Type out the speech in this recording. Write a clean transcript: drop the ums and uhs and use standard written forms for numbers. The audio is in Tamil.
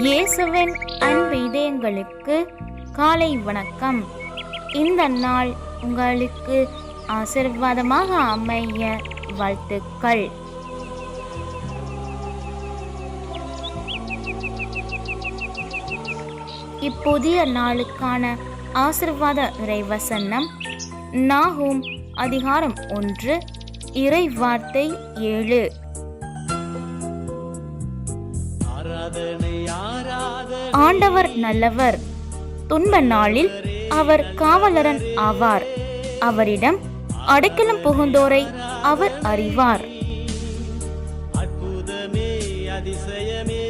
இயேசுவின் அன்பு இதயங்களுக்கு காலை வணக்கம். இந்த நாள் உங்களுக்கு ஆசீர்வாதமாக அமைய வாழ்த்துக்கள். இப்புதிய நாளுக்கான ஆசீர்வாத இறைவசனம் நாகூம் அதிகாரம் 1 இறை வார்த்தை 7. ஆண்டவர் நல்லவர், துன்ப நாளில் அவர் காவலரன் ஆவார். அவரிடம் அடைக்கலம் புகுந்தோரை அவர் அறிவார். அற்புதமே அதிசயமே